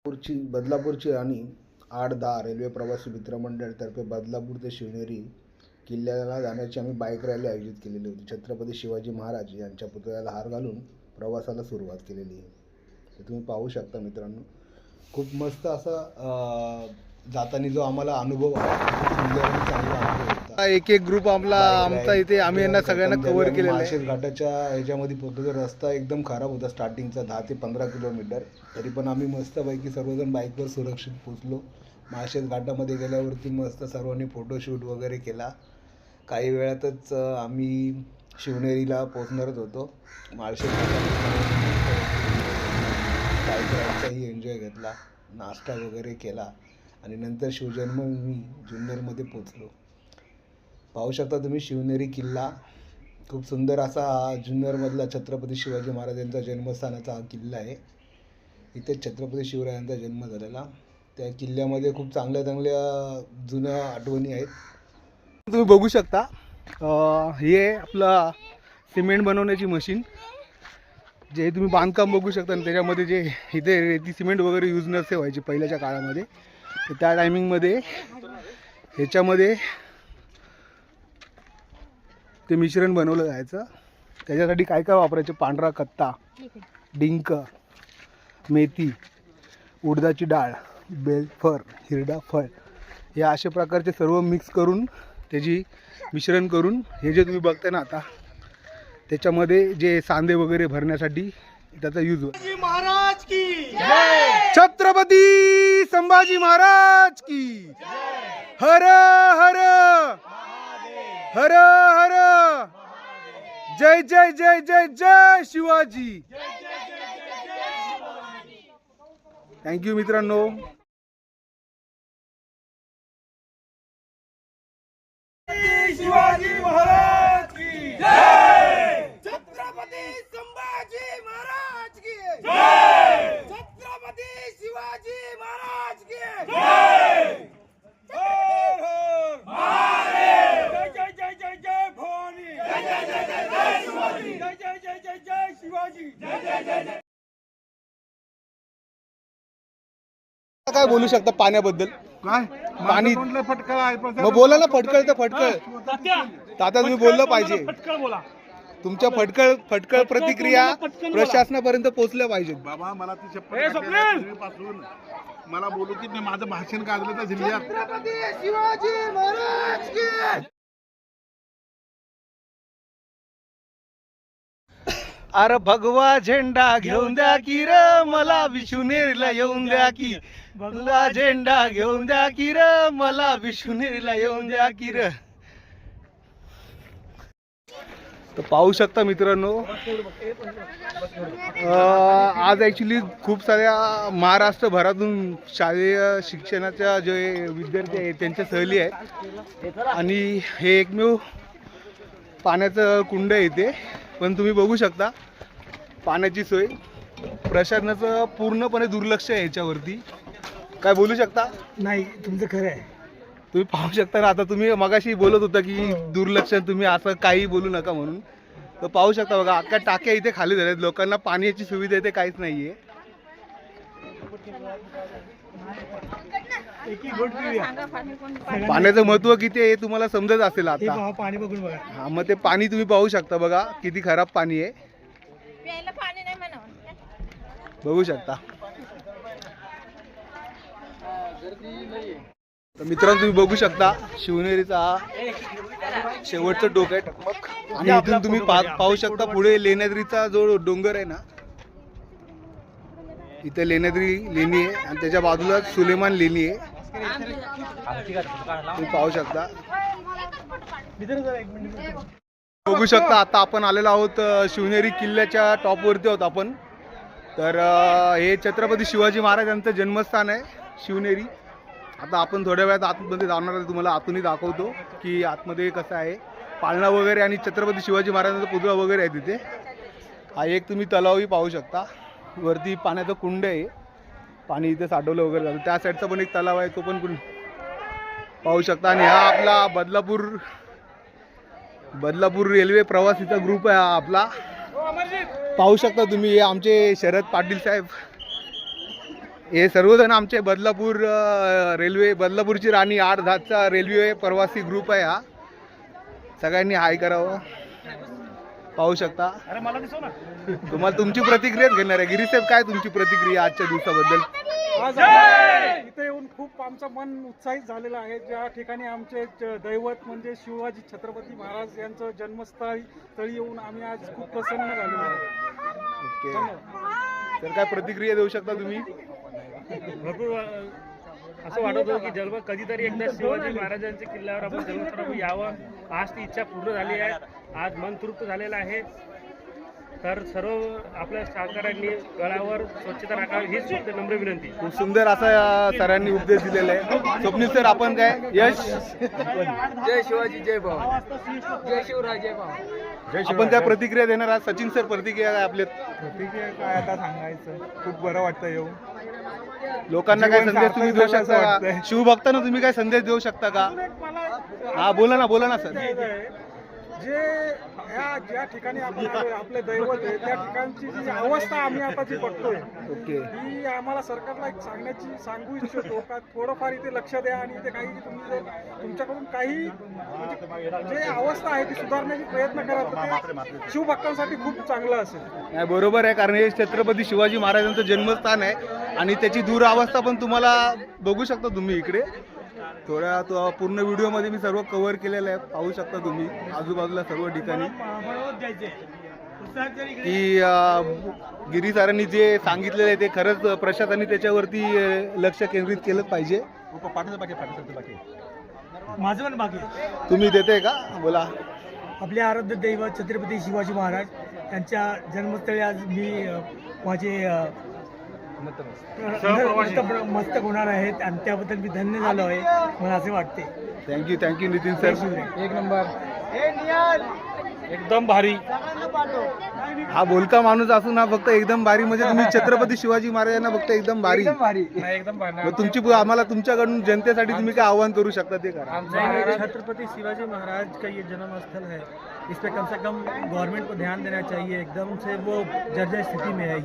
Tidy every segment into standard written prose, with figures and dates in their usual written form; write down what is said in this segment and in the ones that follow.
बदलापूरची आणि 8-10 रेल्वे प्रवासी मित्रमंडळातर्फे बदलापूर ते शिवनेरी किल्ल्याला जाण्याची आम्ही बाईक रॅली आयोजित केलेली होती. छत्रपती शिवाजी महाराज यांच्या पुतळ्याला हार घालून प्रवासाला सुरुवात केलेली आहे. तर तुम्ही पाहू शकता मित्रांनो, खूप मस्त असा जाताना जो आम्हाला अनुभव आला, सुंदर आणि चांगला अनुभव होता. एक ग्रुप आमचा इथे आम्ही यांना सगळ्यांना कव्हर केलेलं आहे. माळशेज घाटाच्या ह्याच्यामध्ये पोहोचलो. रस्ता एकदम खराब होता स्टार्टिंगचा, 10 ते 15 किलोमीटर. तरी पण आम्ही मस्तपैकी सर्वजण बाईकवर सुरक्षित पोचलो. माळशेज घाटामध्ये गेल्यावरती मस्त सर्वांनी फोटोशूट वगैरे केला. काही वेळातच आम्ही शिवनेरीला पोचणारच होतो. माळशेज बाईक राईडचाही एन्जॉय घेतला, नाश्ता वगैरे केला आणि नंतर शिवजन्मभूमी जुन्नरमध्ये पोचलो. पाहू शकता तुम्ही शिवनेरी किल्ला. खूप सुंदर असा जुन्नरमधला छत्रपती शिवाजी महाराजांचा जन्मस्थानाचा हा किल्ला आहे. इथे छत्रपती शिवरायांचा जन्म झालेला. त्या किल्ल्यामध्ये खूप चांगल्या जुन्या आठवणी आहेत. तुम्ही बघू शकता, हे आपला सिमेंट बनवण्याची मशीन, जे तुम्ही बांधकाम बघू शकता. आणि त्याच्यामध्ये जे इथे रेती सिमेंट वगैरे यूज नसते व्हायची पहिल्याच्या काळामध्ये, तर त्या टायमिंगमध्ये ह्याच्यामध्ये ते मिश्रण बनवलं जायचं. त्याच्यासाठी काय काय वापरायचं? पांढरा कत्ता, डिंक, मेथी, उडदाची डाळ, बेलफर, हिरडा फळ, या अशा प्रकारचे सर्व मिक्स करून त्याची मिश्रण करून हे जे तुम्ही बघताय ना आता, त्याच्यामध्ये जे सांधे वगैरे भरण्यासाठी त्याचा यूज होतो. महाराज की जय, छत्रपती संभाजी महाराज की जय, हर हर हर हर, जय जय जय जय जय शिवाजी. थँक्यू मित्रांनो. शिवाजी महाराज की जय, छत्रपती संभाजी महाराज की जय, छत्रपती शिवाजी महाराज की जय, हर हर महादेव, जय जय जय जय भवानी, जय जय जय जय जय शिवाजी, जय जय जय जय जय शिवाजी, जय जय जय जय. काय बोलू शकता पाण्याबद्दल? काय पाणी फटकळ आहे. मग बोला ना, फटकळ तर फटकळ. तात्या तुम्ही बोललं पाहिजे. तुमच्या फटकळ प्रतिक्रिया प्रशासनापर्यंत पोहोचल्या पाहिजेत. बाबा मला ती पासून मला बोलू की मी माझं भाषण गाजलं त्या जिल्ह्यात. छत्रपती शिवाजी महाराज की अरे भगवा झेंडा घेऊन द्या की र, मला विष्णुनेरीला येऊन द्या की. भगवा झेंडा घेऊन द्या की र, मला विष्णुनेरीला येऊन द्या की र. तर पाहू शकता मित्रांनो, आज ॲक्च्युली खूप साऱ्या महाराष्ट्रभरातून शालेय शिक्षणाच्या जे विद्यार्थी आहेत त्यांच्या सहली आहेत. आणि हे एकमेव पाण्याचं कुंड आहे इथे. पण तुम्ही बघू शकता पाण्याची सोय, प्रशासनाचं पूर्णपणे दुर्लक्ष आहे याच्यावरती. काय बोलू शकता? नाही, तुमचं खरं आहे. तुम्ही पाहू शकता ना, आता तुम्ही मगाशी बोलत होता की दुर्लक्ष, तुम्ही असं काही बोलू नका म्हणून. तर पाहू शकता बघा, अख्ख्या टाक्या इथे खाली झाल्यात. लोकांना पाण्याची सुविधा इथे काहीच नाहीये. पाण्याचं महत्व किती आहे हे तुम्हाला समजत असेल आता. पाणी बघून बघा. हा, मग ते पाणी तुम्ही पाहू शकता बघा, किती खराब पाणी आहे. बघू शकता. तर मित्रांनो तुम्ही बघू शकता शिवनेरीचा हा शेवटचं डोक आहे टकमक. आणि इथून तुम्ही पाहू शकता पुढे लेण्याद्रीचा जो डोंगर आहे ना, इथे लेण्याद्री लेणी आहे आणि त्याच्या बाजूला सुलेमान लेणी आहे. तुम्ही पाहू शकता. बघू शकता आता आपण आलेलो आहोत शिवनेरी किल्ल्याच्या टॉपवरती आहोत आपण. तर हे छत्रपती शिवाजी महाराजांचं जन्मस्थान आहे शिवनेरी. आता आपण थोड्या वेळात आतमध्ये जाणार आहे. तुम्हाला आतूनही दाखवतो की आतमध्ये कसं आहे, पाळणा वगैरे आणि छत्रपती शिवाजी महाराजांचा पुतळा वगैरे आहे तिथे. हा एक तुम्ही तलावही पाहू शकता. वरती पाण्याचं कुंड आहे, पाणी इथे साठवलं वगैरे जातं. त्या साईडचा पण एक तलाव आहे, तो पण पाहू शकता. आणि हा आपला बदलापूर रेल्वे प्रवासीचा ग्रुप आहे हा आपला. पाहू शकता तुम्ही, आमचे शरद पाटील साहेब हे सर्वजण आमचे बदलापूर रेल्वे, बदलापूरची राणी 8-10चा रेल्वे प्रवासी ग्रुप आहे हा. सगळ्यांनी हाय करावं. पाहू शकता. तुम्हाला तुमची प्रतिक्रिया घेणार आहे. गिरीसाहेब, काय तुमची प्रतिक्रिया आजच्या दिवसाबद्दल? आज इथे येऊन खूप आमचं मन उत्साहित झालेलं आहे. ज्या ठिकाणी आमचे दैवत म्हणजे शिवाजी छत्रपती महाराज यांचं जन्मस्थळी येऊन आम्ही आज खूप प्रसन्न झालेलो आहे. ओके, तर काय प्रतिक्रिया देऊ शकता तुम्ही? भरपूर असं वाटत होतं की जन्म कधीतरी एकदा शिवाजी महाराजांच्या किल्ल्यावर आपण जन्मस्थळावर यावं. आज ती इच्छा पूर्ण झाली आहे. आज मन तृप्त झालेलं आहे. तर सर्व आपल्या सहकाऱ्यांनी गळावर स्वच्छता राखावी हीच फक्त नम्र विनंती. खूप सुंदर असा सरांनी उपदेश दिलेला आहे. स्वप्नील सर, आपण काय? यश, जय शिवाजी, जय भाऊ, जय शिवराय, जय भाऊ. आपण काय प्रतिक्रिया देणार आहात? सचिन सर, प्रतिक्रिया काय आपल्या? प्रतिक्रिया काय आता सांगायचं, खूप बरं वाटतं येऊन. लोकांना काय संदेश तुम्ही देऊ शकता का? शिवभक्तांना तुम्ही काय संदेश देऊ शकता का? हा, बोला ना सर. जे ज्या ठिकाणी आपण आलोय, आपले दैवत आहे, त्या ठिकाणची जी अवस्था आम्ही आता जी बघतोय, ओके, ही आम्हाला सरकारला एक सांगू इच्छितो का थोडंफार इथे लक्ष द्या आणि इथे काही तुम्ही जर तुमच्याकडून काही म्हणजे जे अवस्था आहे ती सुधारण्याचा प्रयत्न करा, तर ते शिवभक्तांसाठी खूप चांगलं असेल. नाही, बरोबर आहे. कारण हे छत्रपती शिवाजी महाराजांचं जन्मस्थान आहे आणि त्याची दूरावस्था पण तुम्हाला बघू शकता तुम्ही इकडे. थोड्या पूर्ण व्हिडिओमध्ये मी सर्व कव्हर केलेलं आहे. पाहू शकता तुम्ही आजूबाजूला सर्व ठिकाणी की गिरी सरांनी जे सांगितलेलं आहे ते खरंच प्रशासनाने त्याच्यावरती लक्ष केंद्रित केलं पाहिजे. माझं पण बाकी तुम्ही देते का? बोला. आपले आराध्य दैवत छत्रपती शिवाजी महाराज यांच्या जन्मस्थळी आज मी माझे मस्तक होणार आहेत आणि त्याबद्दल मी धन्य झालो आहे, मला असे वाटते. Thank you Nitin sir. एक नंबर, एकदम भारी. हा बोलका माणूस असून हा फक्त एकदम भारी म्हणजे तुम्ही छत्रपती शिवाजी महाराजांना फक्त एकदम भारी. मग तुमची आम्हाला तुमच्याकडून जनतेसाठी तुम्ही काय आव्हान करू शकता ते करा. छत्रपति शिवाजी महाराज का ये जन्म स्थल है, इस पे कम से कम गवर्नमेंट को ध्यान देना चाहिए. एकदम से वो जर्जर स्थिति में है ये,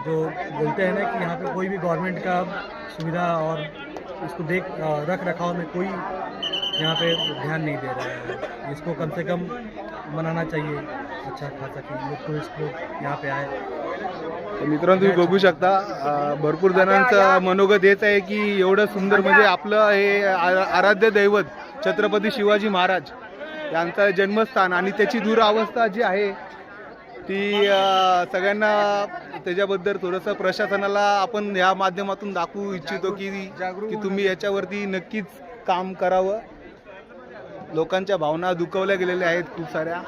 जो बोलते हैं ना कि यहाँ पे कोई भी गवर्नमेंट का सुविधा और इसको रख रखाव में कोई यहाँ पे ध्यान नहीं दे रहा है. इसको कम से कम बनाना चाहिए अच्छा खासा कि लोग टूरिस्ट लोग यहाँ पे आए. तर मित्रांनो, तुम्ही बघू शकता भरपूर जणांचं मनोगत हेच आहे की एवढं सुंदर म्हणजे आपलं हे आराध्य दैवत छत्रपती शिवाजी महाराज यांचं जन्मस्थान आणि त्याची दुरावस्था जी आहे ती सगळ्यांना त्याच्याबद्दल थोडंसं प्रशासनाला आपण या माध्यमातून दाखवू इच्छितो की तुम्ही याच्यावरती नक्कीच काम करावं. लोकांच्या भावना दुखावल्या गेलेल्या आहेत खूप साऱ्या.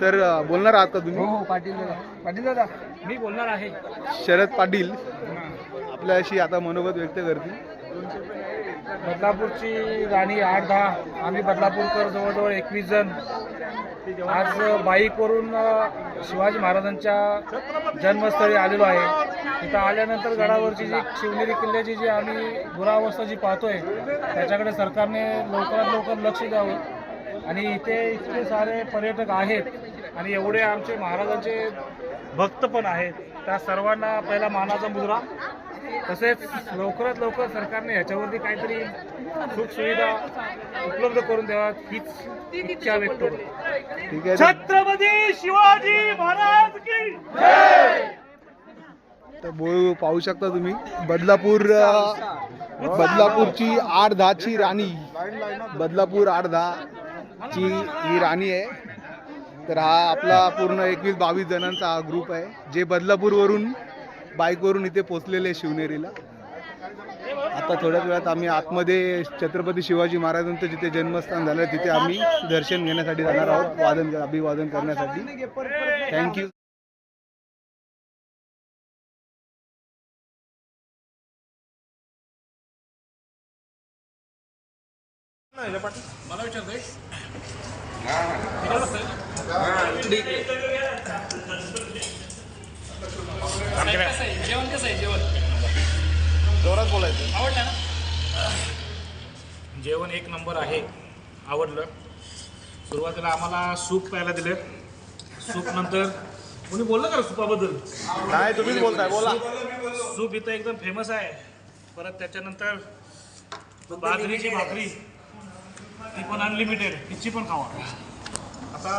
तर बोलणार आहात का तुम्ही? हो, पाटील दादा मी बोलणार आहे. शरद पाटील आपल्याशी आता मनोगत व्यक्त करतील. बदलापूरची राणी 8-10, आम्ही बदलापूरकर जवळजवळ 21 जण आज बाईकवरून शिवाजी महाराजांच्या जन्मस्थळी आलेलो आहे. इथं आल्यानंतर गडावरची जी शिवनेरी किल्ल्याची जी आम्ही दुरावस्था जी पाहतोय त्याच्याकडे सरकारने लवकरात लवकर लक्ष द्यावं. आणि इतके सारे पर्यटक आहेत आणि एवढे आमचे महाराजांचे भक्त पण आहेत, त्या सर्वांना पहिला मानाचा मुजरा. तसेच लवकरात लवकर सरकारने ह्याच्यावरती काहीतरी सुखसुविधा उपलब्ध करून द्यावा हीच इच्छा व्यक्त करतो. ठीक आहे. छत्रपती शिवाजी महाराज की तर पाहू शकता तुम्ही बदलापूरची 8-10ची राणी, बदलापूर 8-10ची ही राणी आहे. तर हा आपला पूर्ण 21-22 जणांचा हा ग्रुप आहे जे बदलापूरवरून बाईकवरून इथे पोचलेले शिवनेरीला. आता थोड्याच वेळात आम्ही आतमध्ये छत्रपती शिवाजी महाराजांचं जिथे जन्मस्थान झालं तिथे आम्ही दर्शन घेण्यासाठी जाणार आहोत, अभिवादन करण्यासाठी. थँक्यू. मला विचारतोय जेवण कसं आहे? जेवण जोरात बोलायचं. आवडलं ना? जेवण एक नंबर आहे, आवडलं. सुरुवातीला आम्हाला सूप प्यायला दिले. सूप नंतर कोणी बोललं का सुपाबद्दल? नाही तुम्हीच बोलताय, बोला. सूप इथं एकदम फेमस आहे. परत त्याच्यानंतर बाजरीची भाकरी ती पण अनलिमिटेड, तिची पण खावा. आता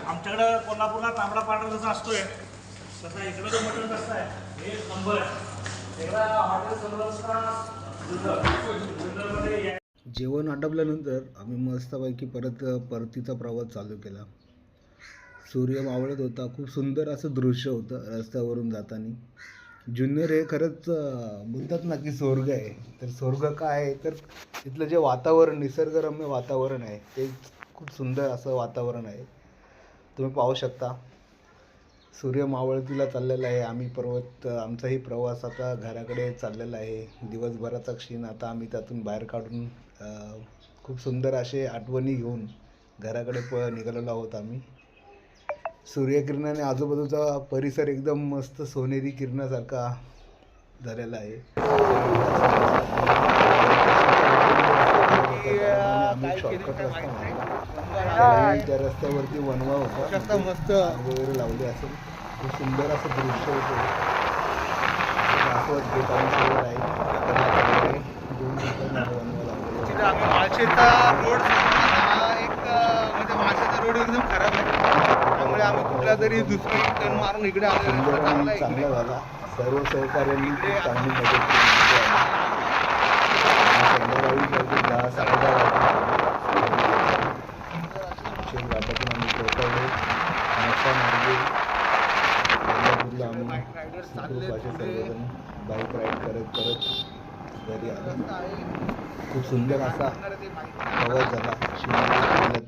आमच्याकडं कोल्हापूरला तांबडा पांढरा जसा असतोय तसा इकडं जो मटण कसं आहे हे नंबर आहे. एकदा हॉटेल जुन्नरमध्ये जेवण आटपल्यानंतर आम्ही मस्तपैकी परतीचा प्रवास चालू केला. सूर्य मावळत होता. खूप सुंदर असं दृश्य होतं रस्त्यावरून जाताना. जुन्नर हे खरंच बोलतात ना की स्वर्ग आहे. तर स्वर्ग काय आहे तर इथलं जे वातावरण, निसर्गरम्य वातावरण आहे ते खूप सुंदर असं वातावरण आहे. तुम्ही पाहू शकता सूर्य मावळतीला चाललेला आहे. आमचाही प्रवास आता घराकडे चाललेला आहे. दिवसभराचा क्षीण आता आम्ही त्यातून बाहेर काढून खूप सुंदर असे आठवणी घेऊन घराकडे निघालेलो आहोत आम्ही. सूर्यकिरणाने आजूबाजूचा परिसर एकदम मस्त सोनेरी किरणासारखा झालेला आहे. आम्ही शॉर्टकट रस्ता मारला. त्या रस्त्यावरती वनवा होता, मस्त वगैरे लावले असेल. खूप सुंदर असं दृश्य होतं. असं घेत आम्ही सगळं आहे. 2 दिवसांनी वनवा लावलेला आम्ही माळशेचा रोड म्हणजे माळशेचा रोड एकदम खराब आहे. त्यामुळे आम्ही कुठला तरी दुसरी टर्न मारून इकडे सुंदर आणि चांगला झाला. सर्व सहकार्यांनी खूप चांगली मदत केली. संध्याकाळी 10-10:30 घाटातून आम्ही पोहोचवलो. नशा मार्गे कोल्हापूरला आम्ही खूप असे सर्वजण बाईक राईड करत घरी आलो. खूप सुंदर असा प्रवास झाला.